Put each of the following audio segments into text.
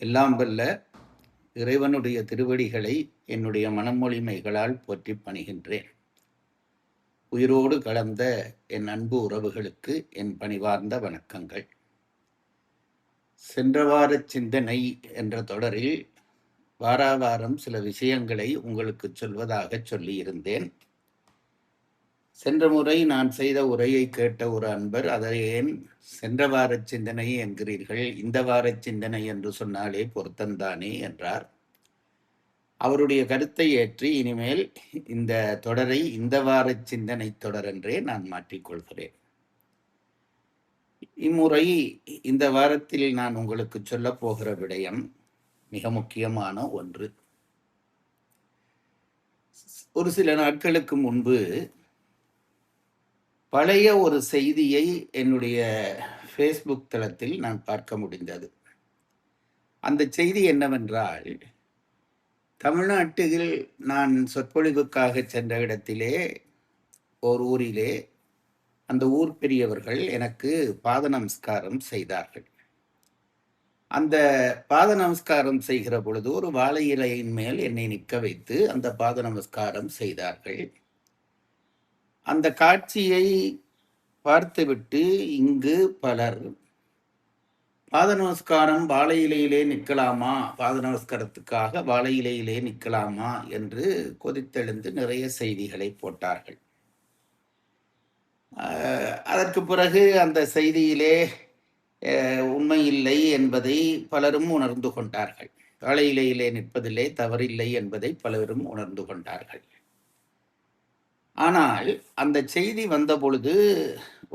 எல்லாம் வல்ல இறைவனுடைய திருவடிகளை என்னுடைய மனமொழிமைகளால் போற்றி பணிகின்றேன். உயிரோடு கலந்த என் அன்பு உறவுகளுக்கு என் பணிவார்ந்த வணக்கங்கள். சென்ற வார சிந்தனை என்ற தொடரில் வாராவாரம் சில விஷயங்களை உங்களுக்கு சொல்வதாக சொல்லியிருந்தேன். சென்ற முறை நான் செய்த உரையை கேட்ட ஒரு அன்பர், அதை ஏன் சென்ற வார சிந்தனை என்கிறீர்கள், இந்த வார சிந்தனை என்று சொன்னாலே பொருத்தம்தானே என்றார். அவருடைய கருத்தை ஏற்றி இனிமேல் இந்த தொடரை இந்த வார சிந்தனை தொடர் என்றே நான் மாற்றிக்கொள்கிறேன். இம்முறை இந்த வாரத்தில் நான் உங்களுக்கு சொல்ல போகிற விடயம் மிக முக்கியமான ஒன்று. ஒரு சில நாட்களுக்கு முன்பு பழைய ஒரு செய்தியை என்னுடைய ஃபேஸ்புக் தளத்தில் நான் பார்க்க முடிந்தது. அந்த செய்தி என்னவென்றால், தமிழ்நாட்டில் நான் சொற்பொழிவுக்காக சென்ற இடத்திலே ஒரு ஊரிலே அந்த ஊர் பெரியவர்கள் எனக்கு பாத நமஸ்காரம் செய்தார்கள். அந்த பாத நமஸ்காரம் செய்கிற பொழுது ஒரு வாழை இலையின் மேல் என்னை நிற்க வைத்து அந்த பாத நமஸ்காரம் செய்தார்கள். அந்த காட்சியை பார்த்துவிட்டு இங்கு பலர் பாத நமஸ்காரம் வாழை இலையிலே நிற்கலாமா, பாத நமஸ்காரத்துக்காக வாழை இலையிலே நிற்கலாமா என்று கொதித்தெழுந்து நிறைய செய்திகளை போட்டார்கள். அதற்கு பிறகு அந்த செய்தியிலே உண்மை இல்லை என்பதை பலரும் உணர்ந்து கொண்டார்கள். வாழை இலையிலே நிற்பதிலே தவறில்லை என்பதை பலரும் உணர்ந்து கொண்டார்கள். ஆனால் அந்த செய்தி வந்த பொழுது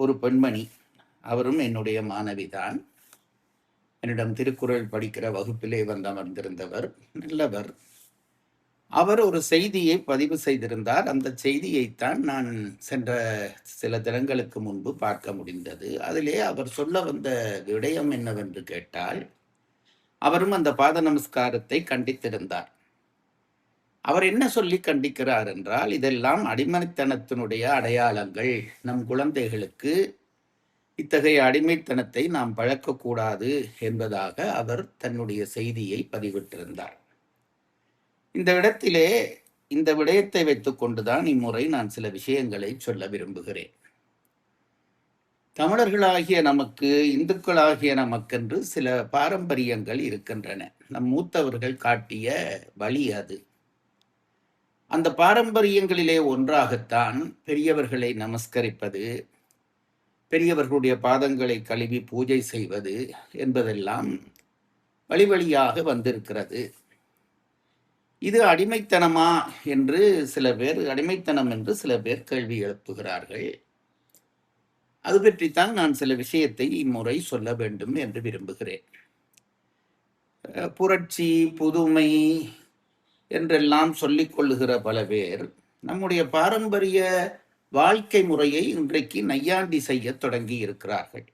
ஒரு பெண்மணி, அவரும் என்னுடைய மாணவிதான், என்னிடம் திருக்குறள் படிக்கிற வகுப்பிலே வந்து அமர்ந்திருந்தவர், நல்லவர். அவர் ஒரு செய்தியை பதிவு செய்திருந்தார். அந்த செய்தியைத்தான் நான் சென்ற சில தினங்களுக்கு முன்பு பார்க்க முடிந்தது. அதிலே அவர் சொல்ல வந்த விடயம் என்னவென்று கேட்டால், அவரும் அந்த பாத நமஸ்காரத்தை கண்டித்திருந்தார். அவர் என்ன சொல்லி கண்டிக்கிறார் என்றால், இதெல்லாம் அடிமைத்தனத்தினுடைய அடையாளங்கள், நம் குழந்தைகளுக்கு இத்தகைய அடிமைத்தனத்தை நாம் பழக்கக்கூடாது என்பதாக அவர் தன்னுடைய செய்தியை பதிவிட்டிருந்தார். இந்த இடத்திலே இந்த விடயத்தை வைத்துக் கொண்டுதான் இம்முறை நான் சில விஷயங்களை சொல்ல விரும்புகிறேன். தமிழர்களாகிய நமக்கு, இந்துக்களாகிய நமக்கென்று சில பாரம்பரியங்கள் இருக்கின்றன. நம் மூத்தவர்கள் காட்டிய வழி அது. அந்த பாரம்பரியங்களிலே ஒன்றாகத்தான் பெரியவர்களை நமஸ்கரிப்பது, பெரியவர்களுடைய பாதங்களை கழுவி பூஜை செய்வது என்பதெல்லாம் வழி வழியாக வந்திருக்கிறது. இது அடிமைத்தனமா என்று சில பேர், அடிமைத்தனம் என்று சில பேர் கேள்வி எழுப்புகிறார்கள். அது பற்றித்தான் நான் சில விஷயத்தை இம்முறை சொல்ல வேண்டும் என்று விரும்புகிறேன். புரட்சி, புதுமை என்றெல்லாம் சொல்லிக் கொள்ளுகிற பல பேர் நம்முடைய பாரம்பரிய வாழ்க்கை முறையை இன்றைக்கு நையாண்டி செய்ய தொடங்கி இருக்கிறார்கள்.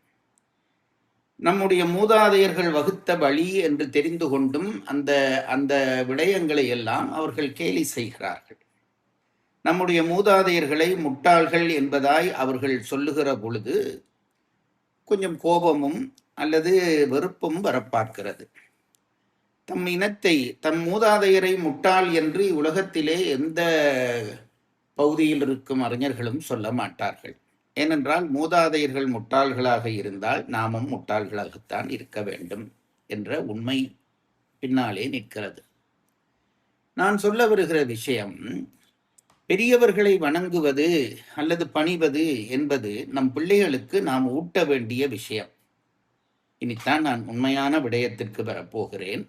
நம்முடைய மூதாதையர்கள் வகுத்த வழி என்று தெரிந்து கொண்டும் அந்த அந்த விடயங்களை எல்லாம் அவர்கள் கேலி செய்கிறார்கள். நம்முடைய மூதாதையர்களை முட்டாள்கள் என்பதாய் அவர்கள் சொல்லுகிற பொழுது கொஞ்சம் கோபமும் அல்லது வெறுப்பும் வரப்பார்க்கிறது. தம் இனத்தை, தம் மூதாதையரை முட்டாள் என்று உலகத்திலே எந்த பகுதியில் இருக்கும் அறிஞர்களும் சொல்ல மாட்டார்கள். ஏனென்றால் மூதாதையர்கள் முட்டாள்களாக இருந்தால் நாமும் முட்டாள்களாகத்தான் இருக்க வேண்டும் என்ற உண்மை பின்னாலே நிற்கிறது. நான் சொல்ல வருகிற விஷயம், பெரியவர்களை வணங்குவது அல்லது பணிவது என்பது நம் பிள்ளைகளுக்கு நாம் ஊட்ட வேண்டிய விஷயம். இனித்தான் நான் உண்மையான விடயத்திற்கு வரப்போகிறேன்.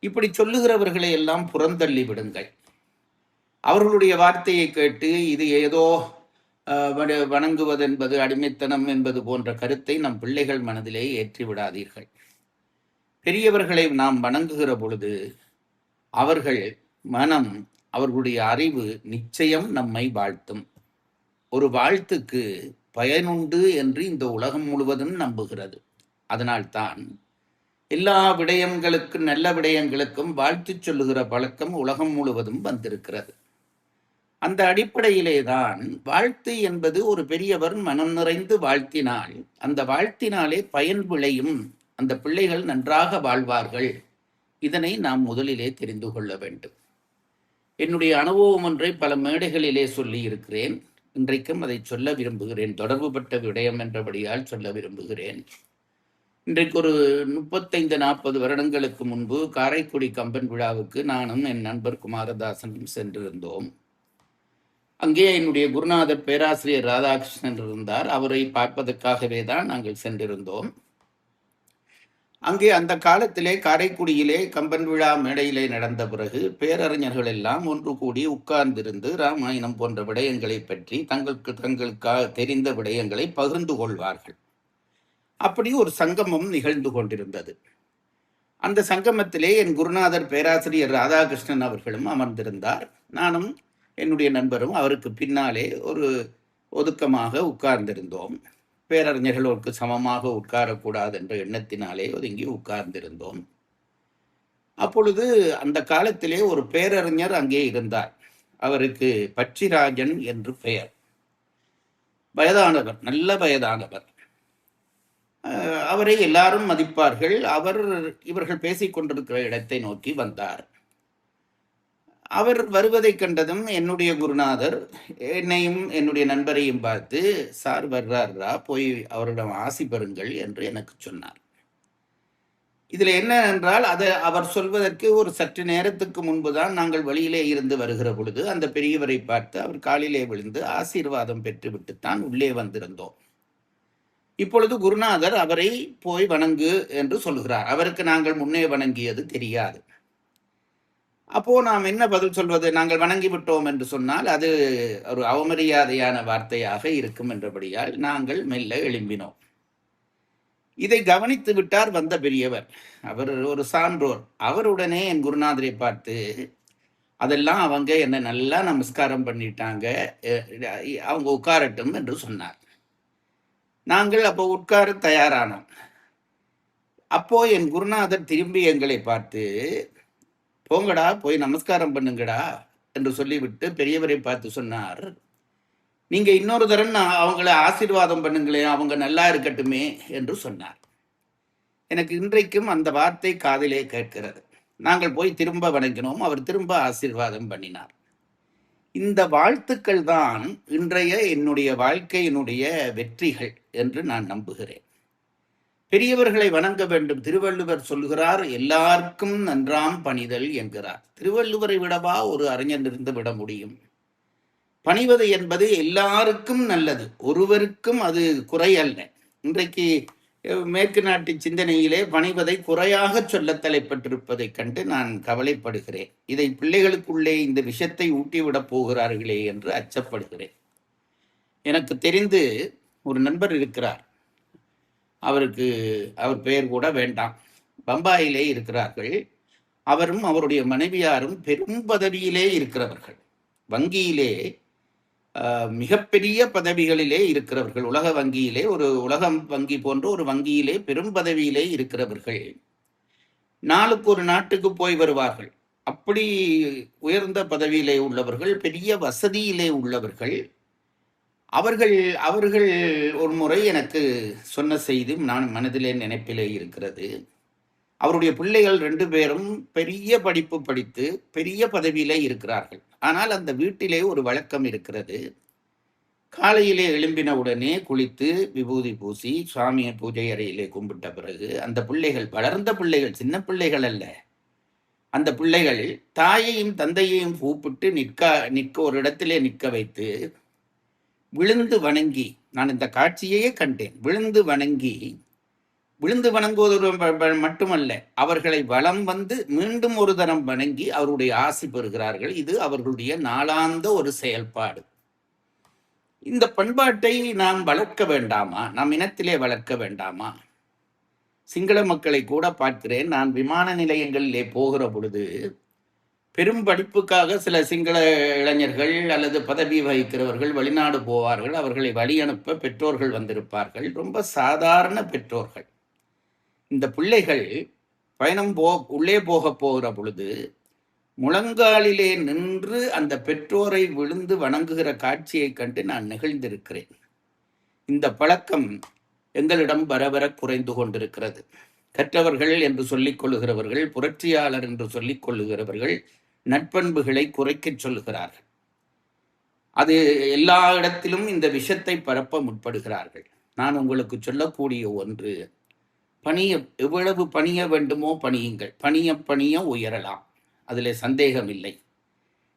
இப்படி சொல்லுகிறவர்களை எல்லாம் புறந்தள்ளி விடுங்கள். அவர்களுடைய வார்த்தையை கேட்டு இது ஏதோ வணங்குவது என்பது அடிமைத்தனம் என்பது போன்ற கருத்தை நம் பிள்ளைகள் மனதிலே ஏற்றி விடாதீர்கள். பெரியவர்களை நாம் வணங்குகிற பொழுது அவர்கள் மனம், அவர்களுடைய அறிவு நிச்சயம் நம்மை வாழ்த்தும். ஒரு வாழ்த்துக்கு பயனுண்டு என்று இந்த உலகம் முழுவதும் நம்புகிறது. அதனால்தான் எல்லா விடயங்களுக்கும், நல்ல விடயங்களுக்கும் வாழ்த்து சொல்லுகிற பழக்கம் உலகம் முழுவதும் வந்திருக்கிறது. அந்த அடிப்படையிலே தான் வாழ்த்து என்பது ஒரு பெரியவர் மனம் நிறைந்து வாழ்த்தினால் அந்த வாழ்த்தினாலே பயன் விளையும், அந்த பிள்ளைகள் நன்றாக வாழ்வார்கள். இதனை நாம் முதலிலே தெரிந்து கொள்ள வேண்டும். என்னுடைய அனுபவம் ஒன்றை பல மேடைகளிலே சொல்லி இருக்கிறேன். இன்றைக்கும் அதை சொல்ல விரும்புகிறேன். தொடர்புபட்ட விடயம் என்றபடியால் சொல்ல விரும்புகிறேன். இன்றைக்கு ஒரு 35-40 வருடங்களுக்கு முன்பு காரைக்குடி கம்பன் விழாவுக்கு நானும் என் நண்பர் குமாரதாசனும் சென்றிருந்தோம். அங்கே என்னுடைய குருநாதர் பேராசிரியர் ராதாகிருஷ்ணன் இருந்தார். அவரை பார்ப்பதற்காகவே தான் நாங்கள் சென்றிருந்தோம். அங்கே அந்த காலத்திலே காரைக்குடியிலே கம்பன் விழா மேடையிலே நடந்த பிறகு பேரறிஞர்கள் எல்லாம் ஒன்று கூடி உட்கார்ந்திருந்து ராமாயணம் போன்ற விடயங்களை பற்றி தங்களுக்காக தெரிந்த விடயங்களை பகிர்ந்து கொள்வார்கள். அப்படி ஒரு சங்கமம் நிகழ்ந்து கொண்டிருந்தது. அந்த சங்கமத்திலே என் குருநாதர் பேராசிரியர் ராதாகிருஷ்ணன் அவர்களும் அமர்ந்திருந்தார். நானும் என்னுடைய நண்பரும் அவருக்கு பின்னாலே ஒரு ஒதுக்கமாக உட்கார்ந்திருந்தோம். பேரறிஞர்களுக்கு சமமாக உட்காரக்கூடாது என்ற எண்ணத்தினாலே ஒதுங்கி உட்கார்ந்திருந்தோம். அப்பொழுது அந்த காலத்திலே ஒரு பேரறிஞர் அங்கே இருந்தார். அவருக்கு பச்சிராஜன் என்று பெயர். வயதானவர், நல்ல வயதானவர். அவரை எல்லாரும் மதிப்பார்கள். இவர்கள் பேசிக் கொண்டிருக்கிற இடத்தை நோக்கி வந்தார். அவர் வருவதை கண்டதும் என்னுடைய குருநாதர் என்னையும் என்னுடைய நண்பரையும் பார்த்து, சார் வர்றாரா, போய் அவரிடம் ஆசி பெறுங்கள் என்று எனக்கு சொன்னார். இதில் என்ன என்றால், அவர் சொல்வதற்கு ஒரு சற்று நேரத்துக்கு முன்புதான் நாங்கள் வெளியிலே இருந்து வருகிற பொழுது அந்த பெரியவரை பார்த்து அவர் காலிலே விழுந்து ஆசீர்வாதம் பெற்றுவிட்டுத்தான் உள்ளே வந்திருந்தோம். இப்பொழுது குருநாதர் அவரை போய் வணங்கு என்று சொல்கிறார். அவருக்கு நாங்கள் முன்னே வணங்கியது தெரியாது. அப்போ நாம் என்ன பதில் சொல்வது? நாங்கள் வணங்கி விட்டோம் என்று சொன்னால் அது ஒரு அவமரியாதையான வார்த்தையாக இருக்கும் என்றபடியால் நாங்கள் மெல்ல எழும்பினோம். இதை கவனித்து விட்டார் வந்த பெரியவர். அவர் ஒரு சான்றோர். அவருடனே என் குருநாதரை பார்த்து, அதெல்லாம் அவங்க என்ன நல்லா நமஸ்காரம் பண்ணிட்டாங்க, அவங்க உட்காரட்டும் என்று சொன்னார். நாங்கள் அப்போ உட்கார தயாரானோம். அப்போ என் குருநாதர் திரும்பி எங்களை பார்த்து, போங்கடா போய் நமஸ்காரம் பண்ணுங்கடா என்று சொல்லிவிட்டு பெரியவரை பார்த்து சொன்னார், நீங்க இன்னொரு தரம் அவங்கள ஆசீர்வாதம் பண்ணுங்களேன், அவங்க நல்லா இருக்கட்டுமே என்று சொன்னார். எனக்கு இன்றைக்கும் அந்த வார்த்தை காதிலே கேட்கிறது. நாங்கள் போய் திரும்ப வணங்கினோம். அவர் திரும்ப ஆசீர்வாதம் பண்ணினார். இந்த வாழ்த்துக்கள் தான் இன்றைய என்னுடைய வாழ்க்கையினுடைய வெற்றிகள் என்று நான் நம்புகிறேன். பெரியவர்களை வணங்க வேண்டும். திருவள்ளுவர் சொல்கிறார், எல்லாருக்கும் நன்றாம் பணிதல் என்கிறார். திருவள்ளுவரை விடவா ஒரு அறிஞர் இருந்து விட முடியும்? பணிவது என்பது எல்லாருக்கும் நல்லது, ஒருவருக்கும் அது குறை அல்ல. இன்றைக்கு மேற்கு நாட்டு சிந்தனையிலே பணிவதை குறையாக சொல்ல தலைப்பட்டிருப்பதை கண்டு நான் கவலைப்படுகிறேன். இதை பிள்ளைகளுக்குள்ளே இந்த விஷத்தை ஊட்டிவிடப் போகிறார்களே என்று அச்சப்படுகிறேன். எனக்கு தெரிந்து ஒரு நண்பர் இருக்கிறார். அவர் பெயர் கூட வேண்டாம். பம்பாயிலே இருக்கிறார்கள். அவரும் அவருடைய மனைவியாரும் பெரும் பதவியிலே இருக்கிறவர்கள். வங்கியிலே மிகப்பெரிய பதவிகளிலே இருக்கிறவர்கள். உலக வங்கியிலே, ஒரு உலகம் வங்கி போன்ற ஒரு வங்கியிலே பெரும் பதவியிலே இருக்கிறவர்கள். நாளுக்கு ஒரு நாட்டுக்கு போய் வருவார்கள். அப்படி உயர்ந்த பதவியிலே உள்ளவர்கள், பெரிய வசதியிலே உள்ளவர்கள். அவர்கள் ஒரு முறை எனக்கு சொன்ன செய்தி நான் மனதிலே நினைப்பிலே இருக்கிறது. அவருடைய பிள்ளைகள் 2 பேரும் பெரிய படிப்பு படித்து பெரிய பதவியிலே இருக்கிறார்கள். ஆனால் அந்த வீட்டிலே ஒரு வழக்கம் இருக்கிறது. காலையிலே எழும்பின உடனே குளித்து விபூதி பூசி சுவாமியை பூஜை அறையிலே கும்பிட்ட பிறகு அந்த பிள்ளைகள், வளர்ந்த பிள்ளைகள், சின்ன பிள்ளைகள் அல்ல, அந்த பிள்ளைகள் தாயையும் தந்தையையும் கூப்பிட்டு நிற்க ஒரு இடத்திலே நிற்க வைத்து விழுந்து வணங்கி, நான் இந்த காட்சியையே கண்டேன். விழுந்து வணங்குவது மட்டுமல்ல, அவர்களை வலம் வந்து மீண்டும் ஒரு தரம் வணங்கி அவருடைய ஆசி பெறுகிறார்கள். இது அவர்களுடைய நாளாந்த ஒரு செயல்பாடு. இந்த பண்பாட்டை நாம் வளர்க்க வேண்டாமா? நம் இனத்திலே வளர்க்க வேண்டாமா? சிங்கள மக்களை கூட பார்க்கிறேன். நான் விமான நிலையங்களிலே போகிற பொழுது பெரும் படிப்புக்காக சில சிங்கள இளைஞர்கள் அல்லது பதவி வகிக்கிறவர்கள் வெளிநாடு போவார்கள். அவர்களை வழி அனுப்ப பெற்றோர்கள் வந்திருப்பார்கள். ரொம்ப சாதாரண பெற்றோர்கள். இந்த பிள்ளைகள் பயணம் உள்ளே போகிற பொழுது முழங்காலிலே நின்று அந்த பெற்றோரை விழுந்து வணங்குகிற காட்சியை கண்டு நான் நெகிழ்ந்திருக்கிறேன். இந்த பழக்கம் எங்களிடம் வர குறைந்து கொண்டிருக்கிறது. கற்றவர்கள் என்று சொல்லிக் கொள்ளுகிறவர்கள், புரட்சியாளர் என்று சொல்லிக் கொள்ளுகிறவர்கள் நட்பண்புகளை குறைக்கச் சொல்லுகிறார்கள். அது எல்லா இடத்திலும் இந்த விஷத்தை பரப்ப முற்படுகிறார்கள். நான் உங்களுக்கு சொல்லக்கூடிய ஒன்று, பணிய எவ்வளவு பணிய வேண்டுமோ பணியுங்கள். பணிய பணிய உயரலாம், அதில் சந்தேகம் இல்லை.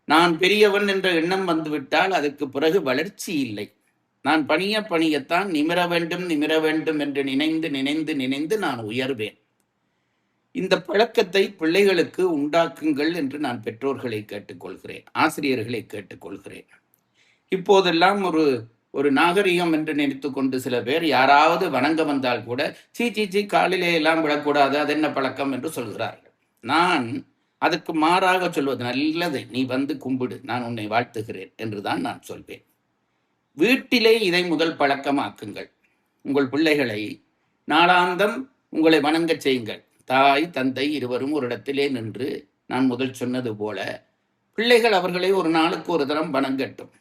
நான் பெரியவன் என்ற எண்ணம் வந்துவிட்டால் அதற்கு பிறகு வளர்ச்சி இல்லை. நான் பணிய பணியத்தான் நிமிர வேண்டும் நிமிர வேண்டும் என்று நினைந்து நினைந்து நினைந்து நான் உயர்வேன். இந்த பழக்கத்தை பிள்ளைகளுக்கு உண்டாக்குங்கள் என்று நான் பெற்றோர்களை கேட்டுக்கொள்கிறேன், ஆசிரியர்களை கேட்டுக்கொள்கிறேன். இப்போதெல்லாம் ஒரு நாகரிகம் என்று நினைத்து கொண்டு சில பேர் யாராவது வணங்க வந்தால் கூட சீ காலிலே எல்லாம் விடக்கூடாது, அது என்ன பழக்கம் என்று சொல்கிறார்கள். நான் அதற்கு மாறாக சொல்வது, நல்லது, நீ வந்து கும்பிடு, நான் உன்னை வாழ்த்துகிறேன் என்றுதான் நான் சொல்வேன். வீட்டிலே இதை முதல் பழக்கமாக்குங்கள். உங்கள் பிள்ளைகளை நாளாந்தம் உங்களை வணங்கச் செய்யுங்கள். தாய் தந்தை இருவரும் ஒரு இடத்திலே நின்று, நான் முதல் சொன்னது போல, பிள்ளைகள் அவர்களை ஒரு நாளுக்கு ஒரு தரம் வணங்கட்டும்.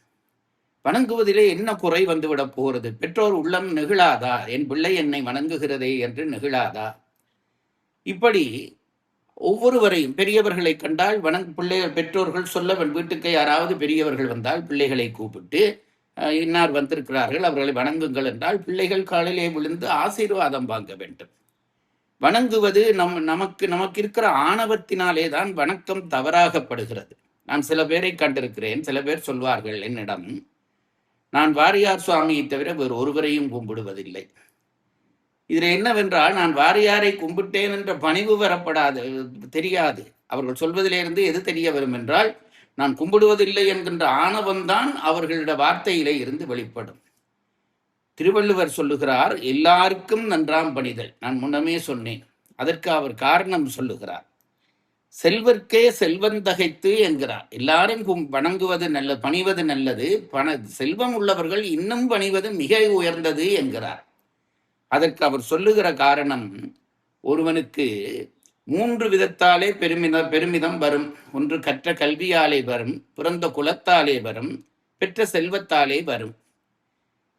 வணங்குவதிலே என்ன குறை வந்துவிடப் போகிறது? பெற்றோர் உள்ளம் நெகிழாதா? என் பிள்ளை என்னை வணங்குகிறதே என்று நெகிழாதா? இப்படி ஒவ்வொருவரையும், பெரியவர்களை கண்டால் பெற்றோர்கள் சொல்ல, வீட்டுக்கு யாராவது பெரியவர்கள் வந்தால் பிள்ளைகளை கூப்பிட்டு, இன்னார் வந்திருக்கிறார்கள், அவர்களை வணங்குங்கள் என்றால் பிள்ளைகள் காலிலே விழுந்து ஆசீர்வாதம் வாங்க வேண்டும். வணங்குவது நமக்கு இருக்கிற ஆணவத்தினாலே தான் வணக்கம் தவறாகப்படுகிறது. நான் சில பேரை கண்டிருக்கிறேன். சில பேர் சொல்வார்கள் என்னிடம், நான் வாரியார் சுவாமியை தவிர வேறு ஒருவரையும் கும்பிடுவதில்லை. இதில் என்னவென்றால், நான் வாரியாரை கும்பிட்டேன் என்ற பணிவு வரப்படாது, தெரியாது. அவர்கள் சொல்வதிலிருந்து எது தெரிய வரும் என்றால், நான் கும்பிடுவதில்லை என்கின்ற ஆணவம்தான் அவர்களுடைய வார்த்தையிலே இருந்து வெளிப்படும். திருவள்ளுவர் சொல்லுகிறார், எல்லாருக்கும் நன்றாம் பணிதல். நான் முன்னமே சொன்னேன். அதற்கு அவர் காரணம் சொல்லுகிறார். செல்வர்க்கே செல்வந்தகைத்து என்கிறார். எல்லாரும் வணங்குவது நல்லது, பணிவது நல்லது. செல்வம் உள்ளவர்கள் இன்னும் பணிவது மிக உயர்ந்தது என்கிறார். அதற்கு அவர் சொல்லுகிற காரணம், ஒருவனுக்கு 3 விதத்தாலே பெருமிதம் வரும். ஒன்று கற்ற கல்வியாலே வரும், பிறந்த குலத்தாலே வரும், பெற்ற செல்வத்தாலே வரும்.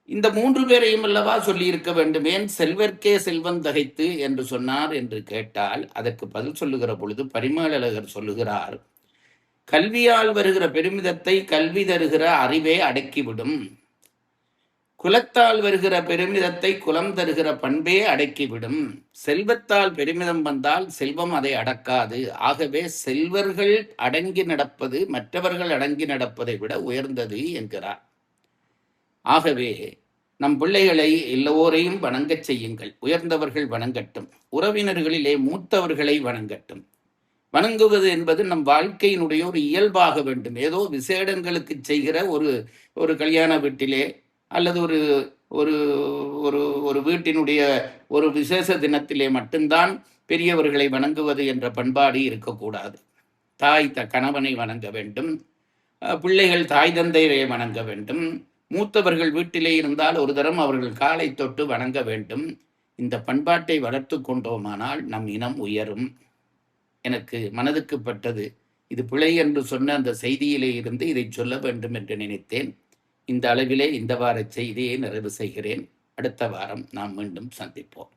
இந்த 3 பேரையும் அல்லவா சொல்லி இருக்க வேண்டும். ஏன் செல்வர்க்கே செல்வம் தகைத்து என்று சொன்னார் என்று கேட்டால், அதற்கு பதில் சொல்லுகிற பொழுது பரிமேலழகர் சொல்லுகிறார், கல்வியால் வருகிற பெருமிதத்தை கல்வி தருகிற அறிவே அடக்கிவிடும். குலத்தால் வருகிற பெருமிதத்தை குலம் தருகிற பண்பே அடக்கிவிடும். செல்வத்தால் பெருமிதம் வந்தால் செல்வம் அதை அடக்காது. ஆகவே செல்வர்கள் அடங்கி நடப்பது மற்றவர்கள் அடங்கி நடப்பதை விட உயர்ந்தது என்கிறார். ஆகவே நம் பிள்ளைகளை எல்லோரையும் வணங்கச் செய்யுங்கள். உயர்ந்தவர்கள் வணங்கட்டும், உறவினர்களிலே மூத்தவர்களை வணங்கட்டும். வணங்குவது என்பது நம் வாழ்க்கையினுடைய ஒரு இயல்பாக வேண்டும். ஏதோ விசேடங்களுக்கு செய்கிற ஒரு கல்யாண வீட்டிலே அல்லது ஒரு ஒரு வீட்டினுடைய ஒரு விசேஷ தினத்திலே மட்டும்தான் பெரியவர்களை வணங்குவது என்ற பண்பாடு இருக்கக்கூடாது. தாய் கணவனை வணங்க வேண்டும், பிள்ளைகள் தாய் தந்தையரை வணங்க வேண்டும், மூத்தவர்கள் வீட்டிலே இருந்தால் ஒரு தரம் அவர்கள் காலை தொட்டு வணங்க வேண்டும். இந்த பண்பாட்டை வளர்த்து கொண்டோமானால் நம் இனம் உயரும். எனக்கு மனதுக்கு பட்டது, இது பிழை என்று சொன்ன அந்த செய்தியிலே இருந்து இதை சொல்ல வேண்டும் என்று நினைத்தேன். இந்த அளவிலே இந்த வார செய்தியை நிறைவு செய்கிறேன். அடுத்த வாரம் நாம் மீண்டும் சந்திப்போம்.